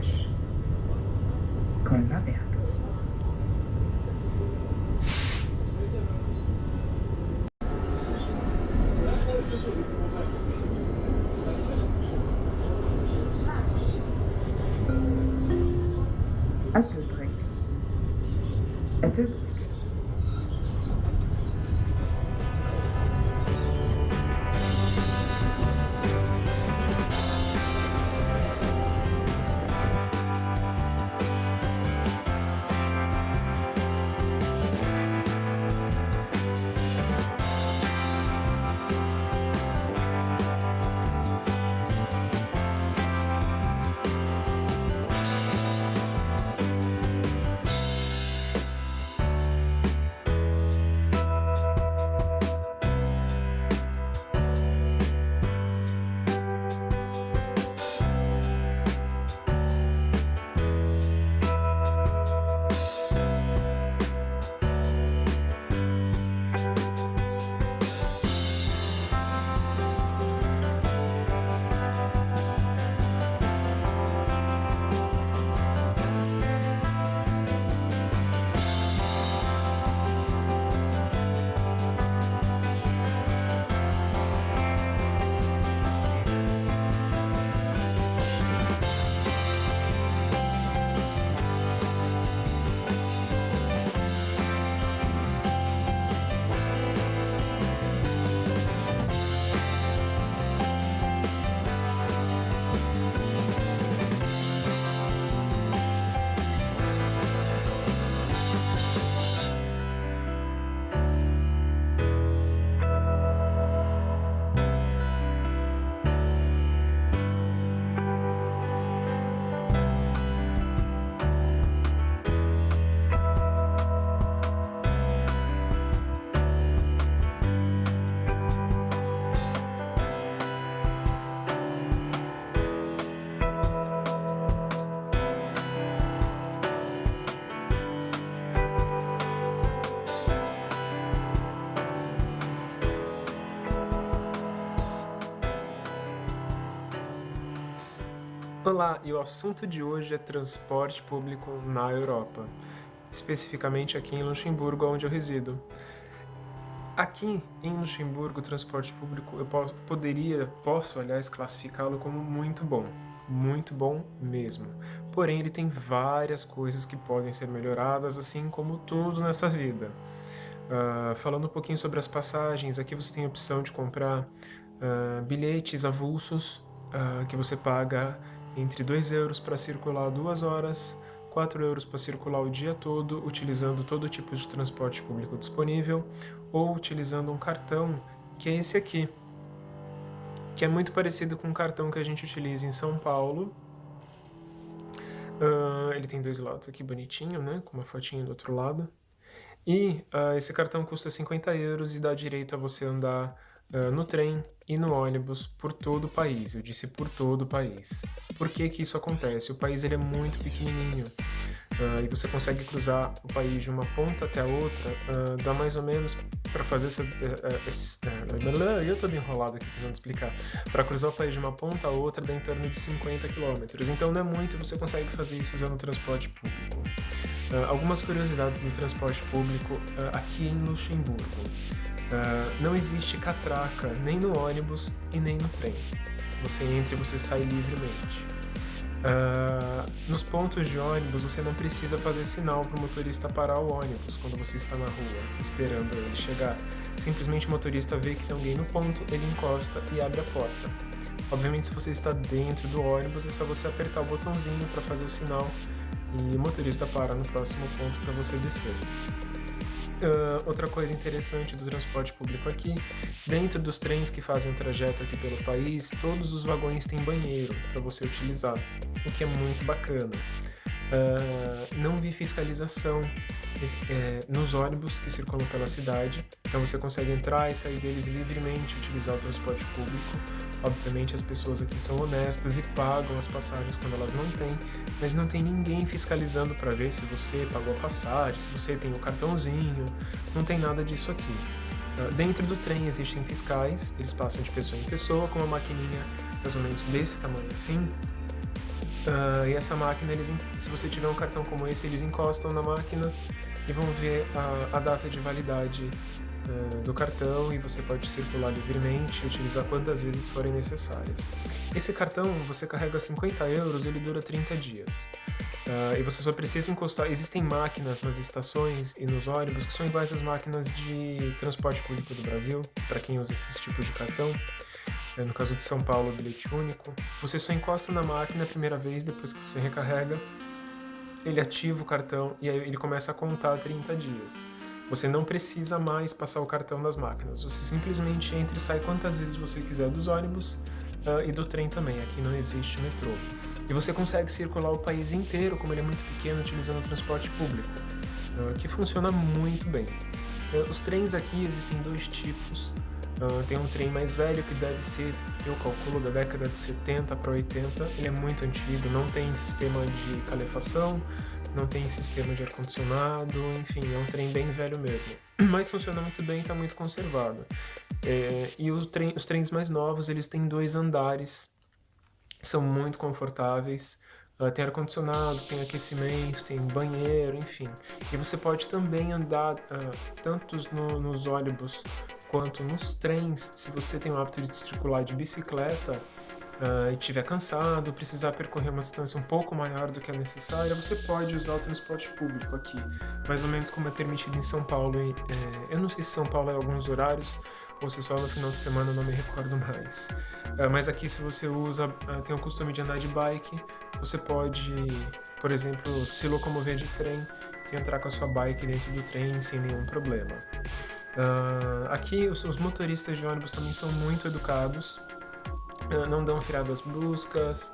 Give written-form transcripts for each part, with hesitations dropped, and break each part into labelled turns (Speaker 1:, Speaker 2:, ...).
Speaker 1: Rush. Conta aberto. Asseltrick. Asseltrick.
Speaker 2: Olá, e o assunto de hoje é transporte público na Europa, especificamente aqui em Luxemburgo, onde eu resido. Aqui em Luxemburgo, o transporte público eu posso, aliás, classificá-lo como muito bom mesmo. Porém, ele tem várias coisas que podem ser melhoradas, assim como tudo nessa vida. Falando um pouquinho sobre as passagens, aqui você tem a opção de comprar bilhetes avulsos, que você paga entre 2 euros para circular 2 horas, 4 euros para circular o dia todo, utilizando todo tipo de transporte público disponível, ou utilizando um cartão, que é esse aqui, que é muito parecido com o cartão que a gente utiliza em São Paulo. Ele tem 2 lados aqui bonitinho, né, com uma fotinha do outro lado. E esse cartão custa 50 euros e dá direito a você andar no trem e no ônibus por todo o país. Eu disse por todo o país. Por que que isso acontece? O país ele é muito pequenininho e você consegue cruzar o país de uma ponta até a outra, dá mais ou menos para fazer eu tô bem enrolado aqui tentando explicar. Para cruzar o país de uma ponta a outra dá em torno de 50 quilômetros. Então não é muito, você consegue fazer isso usando o transporte público. Algumas curiosidades do transporte público aqui em Luxemburgo. Não existe catraca nem no ônibus e nem no trem. Você entra e você sai livremente. Nos pontos de ônibus você não precisa fazer sinal para o motorista parar o ônibus quando você está na rua esperando ele chegar. Simplesmente o motorista vê que tem alguém no ponto, ele encosta e abre a porta. Obviamente, se você está dentro do ônibus, é só você apertar o botãozinho para fazer o sinal e o motorista para no próximo ponto para você descer. Outra coisa interessante do transporte público aqui, dentro dos trens que fazem o trajeto aqui pelo país, todos os vagões têm banheiro para você utilizar, o que é muito bacana. Não vi fiscalização nos ônibus que circulam pela cidade, então você consegue entrar e sair deles livremente, utilizar o transporte público. Obviamente as pessoas aqui são honestas e pagam as passagens quando elas não têm, mas não tem ninguém fiscalizando para ver se você pagou a passagem, se você tem o cartãozinho, não tem nada disso aqui. Dentro do trem existem fiscais, eles passam de pessoa em pessoa com uma maquininha mais ou menos desse tamanho assim, E essa máquina, se você tiver um cartão como esse, eles encostam na máquina e vão ver a data de validade do cartão, e você pode circular livremente e utilizar quantas vezes forem necessárias. Esse cartão, você carrega 50 euros, ele dura 30 dias. E você só precisa encostar. Existem máquinas nas estações e nos ônibus que são iguais às máquinas de transporte público do Brasil, para quem usa esses tipos de cartão. No caso de São Paulo, bilhete único. Você só encosta na máquina a primeira vez, depois que você recarrega, ele ativa o cartão e aí ele começa a contar 30 dias. Você não precisa mais passar o cartão das máquinas, você simplesmente entra e sai quantas vezes você quiser dos ônibus e do trem também. Aqui não existe metrô. E você consegue circular o país inteiro, como ele é muito pequeno, utilizando o transporte público, que funciona muito bem. Os trens aqui existem dois tipos. Tem um trem mais velho que deve ser, eu calculo, da década de 70 para 80. Ele é muito antigo, não tem sistema de calefação, não tem sistema de ar-condicionado, enfim, é um trem bem velho mesmo. Mas funciona muito bem, está muito conservado. E os trens mais novos, eles têm 2 andares, são muito confortáveis. Tem ar-condicionado, tem aquecimento, tem banheiro, enfim. E você pode também andar tanto nos ônibus quanto nos trens, se você tem o hábito de circular de bicicleta e estiver cansado, precisar percorrer uma distância um pouco maior do que a necessária, você pode usar o transporte público aqui, mais ou menos como é permitido em São Paulo. Eu não sei se São Paulo é alguns horários ou se só no final de semana, eu não me recordo mais. Mas aqui, se você tem o costume de andar de bike, você pode, por exemplo, se locomover de trem e entrar com a sua bike dentro do trem sem nenhum problema. Aqui os motoristas de ônibus também são muito educados, não dão freadas bruscas,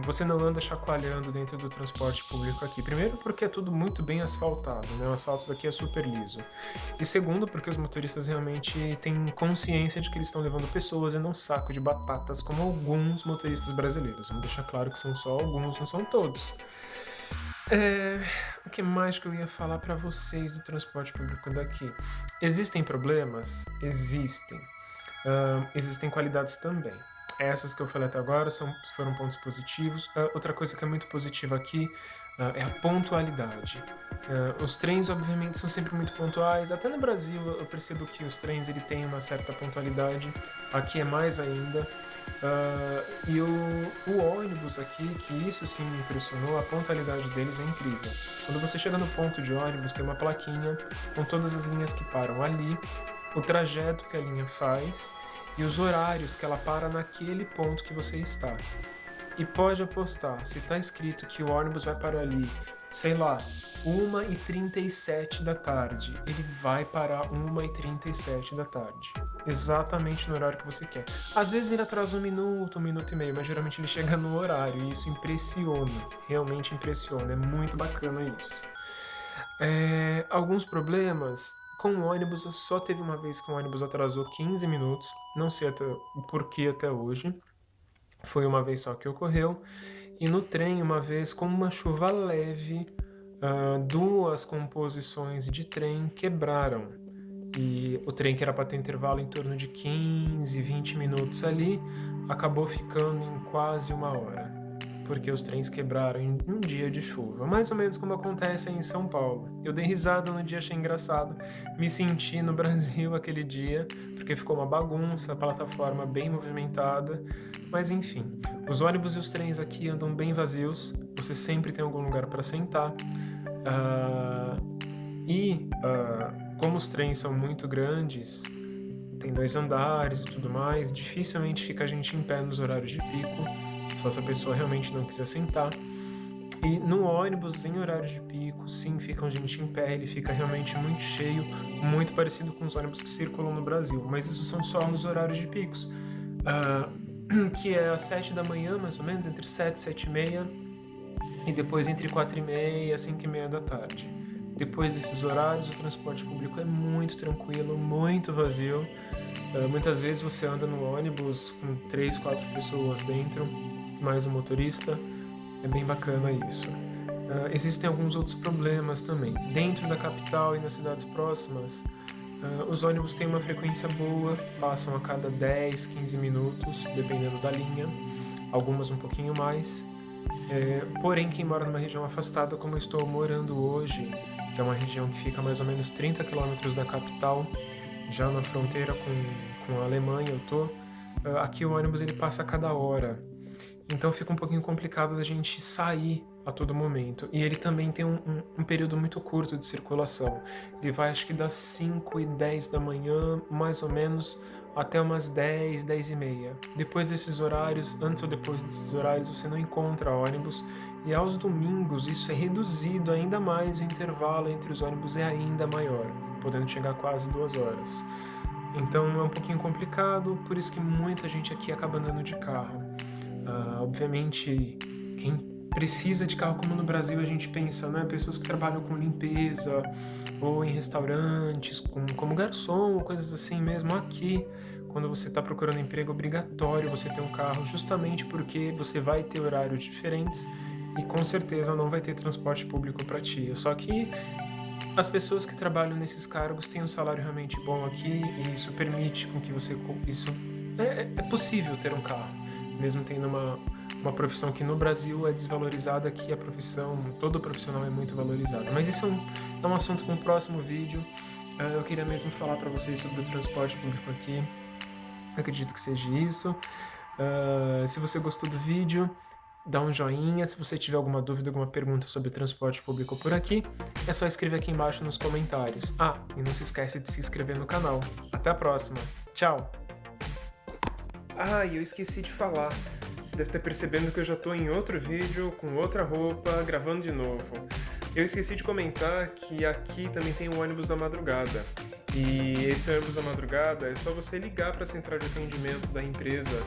Speaker 2: você não anda chacoalhando dentro do transporte público aqui. Primeiro porque é tudo muito bem asfaltado, né? O asfalto daqui é super liso. E segundo porque os motoristas realmente têm consciência de que eles estão levando pessoas e não saco de batatas, como alguns motoristas brasileiros. Vamos deixar claro que são só alguns, não são todos. O que mais que eu ia falar para vocês do transporte público daqui? Existem problemas? Existem. Existem qualidades também. Essas que eu falei até agora foram pontos positivos. Outra coisa que é muito positiva aqui é a pontualidade. Os trens, obviamente, são sempre muito pontuais. Até no Brasil eu percebo que os trens têm uma certa pontualidade. Aqui é mais ainda. E o ônibus aqui, que isso sim me impressionou, a pontualidade deles é incrível. Quando você chega no ponto de ônibus, tem uma plaquinha com todas as linhas que param ali, o trajeto que a linha faz e os horários que ela para naquele ponto que você está. E pode apostar, se está escrito que o ônibus vai parar ali, sei lá, 1h37 da tarde, ele vai parar 1h37 da tarde. Exatamente no horário que você quer. Às vezes ele atrasa 1 minuto e meio, mas geralmente ele chega no horário, e isso impressiona, realmente impressiona, é muito bacana isso. Alguns problemas, com o ônibus, eu só teve uma vez que o ônibus atrasou 15 minutos, não sei o porquê até hoje, foi uma vez só que ocorreu. E no trem, uma vez, com uma chuva leve, 2 composições de trem quebraram. E o trem, que era para ter intervalo em torno de 15, 20 minutos ali, acabou ficando em quase 1 hora, porque os trens quebraram em um dia de chuva. Mais ou menos como acontece em São Paulo. Eu dei risada no dia, achei engraçado. Me senti no Brasil aquele dia, porque ficou uma bagunça, a plataforma bem movimentada. Mas enfim, os ônibus e os trens aqui andam bem vazios, você sempre tem algum lugar para sentar. Como os trens são muito grandes, tem 2 andares e tudo mais, dificilmente fica a gente em pé nos horários de pico, só se a pessoa realmente não quiser sentar. E no ônibus, em horários de pico, sim, fica gente em pé, ele fica realmente muito cheio, muito parecido com os ônibus que circulam no Brasil, mas isso são só nos horários de picos, que é às 7 da manhã, mais ou menos, entre 7 e 7h30, e depois entre 4h30 e 5h30 da tarde. Depois desses horários, o transporte público é muito tranquilo, muito vazio. Muitas vezes você anda no ônibus com 3, 4 pessoas dentro, mais um motorista. É bem bacana isso. Existem alguns outros problemas também. Dentro da capital e nas cidades próximas, os ônibus têm uma frequência boa, passam a cada 10, 15 minutos, dependendo da linha. algumas um pouquinho mais. Porém, quem mora numa região afastada, como eu estou morando hoje, que é uma região que fica mais ou menos 30 quilômetros da capital, já na fronteira com a Alemanha eu tô, aqui o ônibus ele passa a cada hora. Então fica um pouquinho complicado da gente sair a todo momento. E ele também tem um período muito curto de circulação. Ele vai acho que das 5h10 da manhã, mais ou menos, até umas 10, 10h30. Depois desses horários, antes ou depois desses horários, você não encontra ônibus. E aos domingos isso é reduzido ainda mais, o intervalo entre os ônibus é ainda maior, podendo chegar a quase 2 horas. Então é um pouquinho complicado, por isso que muita gente aqui acaba andando de carro. Obviamente, quem precisa de carro, como no Brasil a gente pensa, né? Pessoas que trabalham com limpeza ou em restaurantes, como garçom ou coisas assim mesmo. Aqui, quando você está procurando emprego, é obrigatório você ter um carro, justamente porque você vai ter horários diferentes e com certeza não vai ter transporte público para ti. Só que as pessoas que trabalham nesses cargos têm um salário realmente bom aqui e isso permite com que você... É possível ter um carro, mesmo tendo uma profissão que no Brasil é desvalorizada, aqui a profissão, todo profissional é muito valorizado. Mas isso é um assunto para um próximo vídeo. Eu queria mesmo falar para vocês sobre o transporte público aqui. Eu acredito que seja isso. Se você gostou do vídeo, dá um joinha. Se você tiver alguma dúvida, alguma pergunta sobre transporte público por aqui, é só escrever aqui embaixo nos comentários. E não se esquece de se inscrever no canal. Até a próxima. Tchau! E eu esqueci de falar. Você deve estar percebendo que eu já estou em outro vídeo, com outra roupa, gravando de novo. Eu esqueci de comentar que aqui também tem o ônibus da madrugada. E esse ônibus da madrugada é só você ligar para a central de atendimento da empresa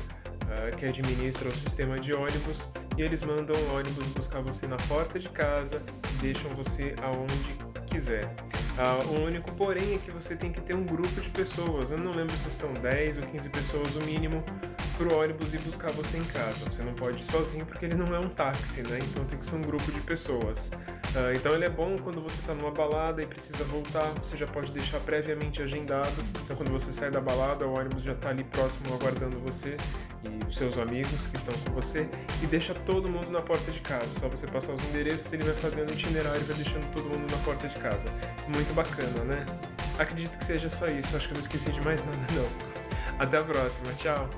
Speaker 2: que administra o sistema de ônibus e eles mandam o ônibus buscar você na porta de casa e deixam você aonde quiser. O único porém é que você tem que ter um grupo de pessoas, eu não lembro se são 10 ou 15 pessoas o mínimo, pro ônibus ir buscar você em casa. Você não pode ir sozinho porque ele não é um táxi, né? Então tem que ser um grupo de pessoas. Então ele é bom quando você tá numa balada e precisa voltar, você já pode deixar previamente agendado. Então quando você sai da balada, o ônibus já tá ali próximo aguardando você e os seus amigos que estão com você e deixa todo mundo na porta de casa. Só você passar os endereços, ele vai fazendo o itinerário e vai deixando todo mundo na porta de casa. Muito bacana, né? Acredito que seja só isso, acho que eu não esqueci de mais nada não. Até a próxima, tchau!